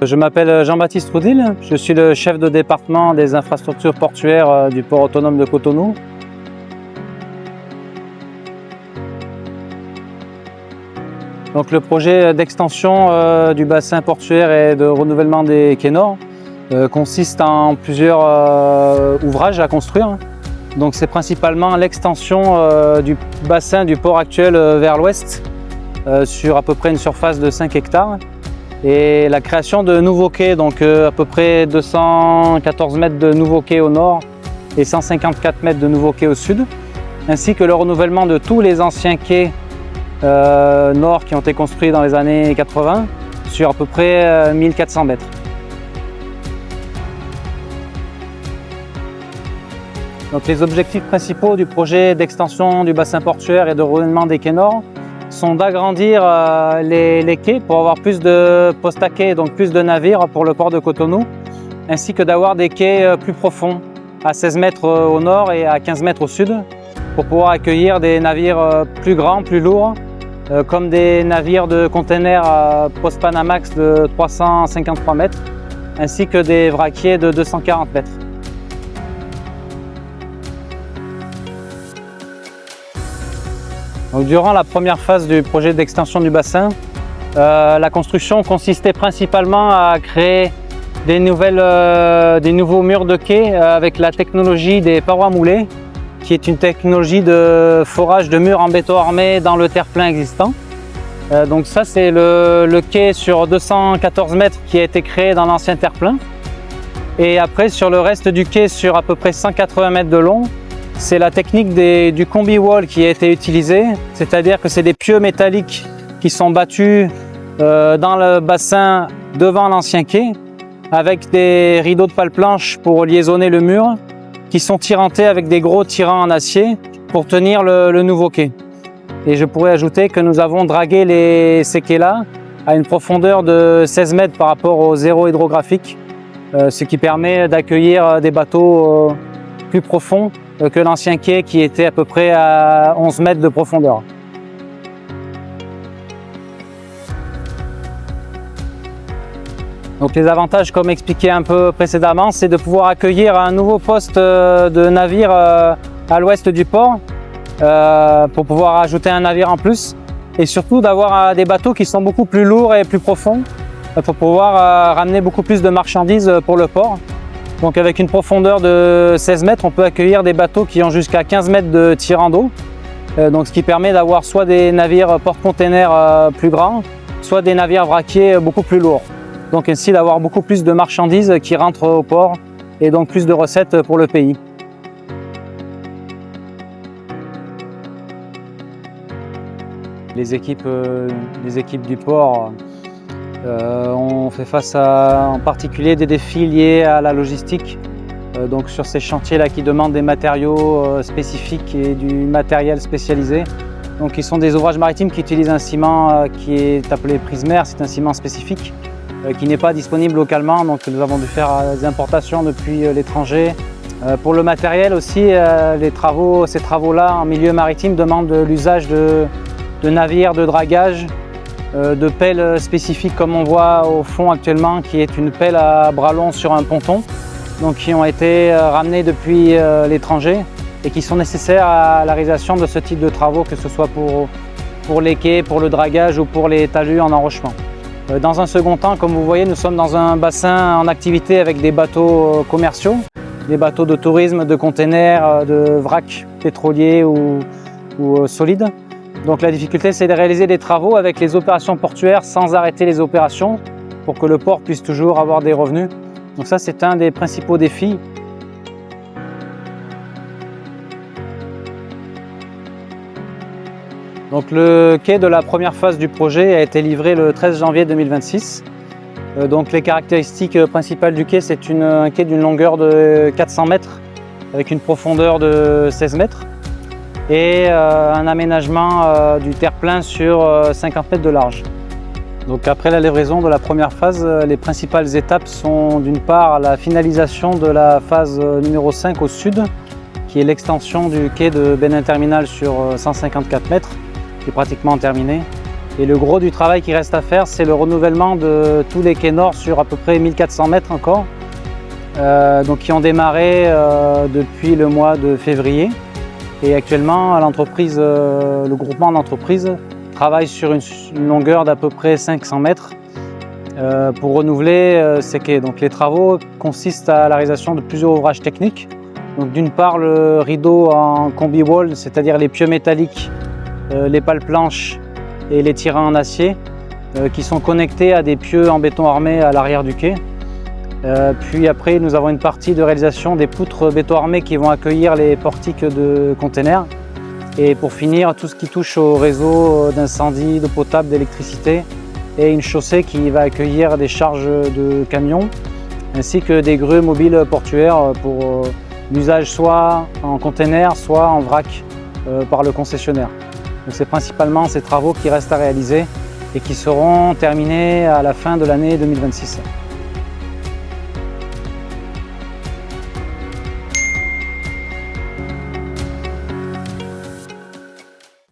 Je m'appelle Jean-Baptiste Roudil, je suis le chef de département des infrastructures portuaires du port autonome de Cotonou. Donc, le projet d'extension du bassin portuaire et de renouvellement des quais nord consiste en plusieurs ouvrages à construire. Donc, c'est principalement l'extension du bassin du port actuel vers l'ouest sur à peu près une surface de 5 hectares. Et la création de nouveaux quais, donc à peu près 214 mètres de nouveaux quais au nord et 154 mètres de nouveaux quais au sud, ainsi que le renouvellement de tous les anciens quais nord qui ont été construits dans les années 80 sur à peu près 1400 mètres. Donc, les objectifs principaux du projet d'extension du bassin portuaire et de renouvellement des quais nord sont d'agrandir les quais pour avoir plus de postes à quai, donc plus de navires pour le port de Cotonou, ainsi que d'avoir des quais plus profonds, à 16 mètres au nord et à 15 mètres au sud, pour pouvoir accueillir des navires plus grands, plus lourds, comme des navires de containers post-Panamax de 353 mètres, ainsi que des vraquiers de 240 mètres. Donc, durant la première phase du projet d'extension du bassin, la construction consistait principalement à créer des nouveaux murs de quai avec la technologie des parois moulées, qui est une technologie de forage de murs en béton armé dans le terre-plein existant. Donc ça, c'est le quai sur 214 mètres qui a été créé dans l'ancien terre-plein. Et après, sur le reste du quai, sur à peu près 180 mètres de long, c'est la technique du combi wall qui a été utilisée, c'est-à-dire que c'est des pieux métalliques qui sont battus dans le bassin devant l'ancien quai, avec des rideaux de pales planches pour liaisonner le mur, qui sont tirantés avec des gros tirants en acier pour tenir le nouveau quai. Et je pourrais ajouter que nous avons dragué ces quais-là à une profondeur de 16 mètres par rapport au zéro hydrographique, ce qui permet d'accueillir des bateaux plus profonds que l'ancien quai qui était à peu près à 11 mètres de profondeur. Donc, les avantages, comme expliqué un peu précédemment, c'est de pouvoir accueillir un nouveau poste de navire à l'ouest du port pour pouvoir ajouter un navire en plus, et surtout d'avoir des bateaux qui sont beaucoup plus lourds et plus profonds pour pouvoir ramener beaucoup plus de marchandises pour le port. Donc, avec une profondeur de 16 mètres, on peut accueillir des bateaux qui ont jusqu'à 15 mètres de tirant d'eau. Donc, ce qui permet d'avoir soit des navires porte-containers plus grands, soit des navires vraquiers beaucoup plus lourds. Donc, ainsi d'avoir beaucoup plus de marchandises qui rentrent au port et donc plus de recettes pour le pays. Les équipes du port on fait face en particulier des défis liés à la logistique. Donc sur ces chantiers-là qui demandent des matériaux spécifiques et du matériel spécialisé. Donc ils sont des ouvrages maritimes qui utilisent un ciment qui est appelé Prismer, c'est un ciment spécifique qui n'est pas disponible localement, donc nous avons dû faire des importations depuis l'étranger. Pour le matériel aussi, ces travaux-là en milieu maritime demandent l'usage de navires de dragage, de pelles spécifiques comme on voit au fond actuellement, qui est une pelle à bras longs sur un ponton, donc qui ont été ramenées depuis l'étranger et qui sont nécessaires à la réalisation de ce type de travaux, que ce soit pour les quais, pour le dragage ou pour les talus en enrochement. Dans un second temps, comme vous voyez, nous sommes dans un bassin en activité avec des bateaux commerciaux, des bateaux de tourisme, de containers, de vracs pétroliers ou solides. Donc la difficulté, c'est de réaliser des travaux avec les opérations portuaires sans arrêter les opérations pour que le port puisse toujours avoir des revenus. Donc ça, c'est un des principaux défis. Donc le quai de la première phase du projet a été livré le 13 janvier 2026. Donc les caractéristiques principales du quai, c'est un quai d'une longueur de 400 mètres avec une profondeur de 16 mètres. Et un aménagement du terre-plein sur 50 mètres de large. Donc après la livraison de la première phase, les principales étapes sont d'une part la finalisation de la phase numéro 5 au sud, qui est l'extension du quai de Benin Terminal sur 154 mètres, qui est pratiquement terminée. Et le gros du travail qui reste à faire, c'est le renouvellement de tous les quais nord sur à peu près 1400 mètres encore, donc qui ont démarré depuis le mois de février. Et actuellement, l'entreprise, le groupement d'entreprises travaille sur une longueur d'à peu près 500 mètres pour renouveler ces quais. Donc les travaux consistent à la réalisation de plusieurs ouvrages techniques. Donc d'une part le rideau en combi-wall, c'est-à-dire les pieux métalliques, les pales planches et les tirants en acier qui sont connectés à des pieux en béton armé à l'arrière du quai. Puis après nous avons une partie de réalisation des poutres béton armé qui vont accueillir les portiques de containers. Et pour finir, tout ce qui touche au réseau d'incendie, d'eau potable, d'électricité et une chaussée qui va accueillir des charges de camions ainsi que des grues mobiles portuaires pour l'usage soit en container, soit en vrac par le concessionnaire. Donc c'est principalement ces travaux qui restent à réaliser et qui seront terminés à la fin de l'année 2026.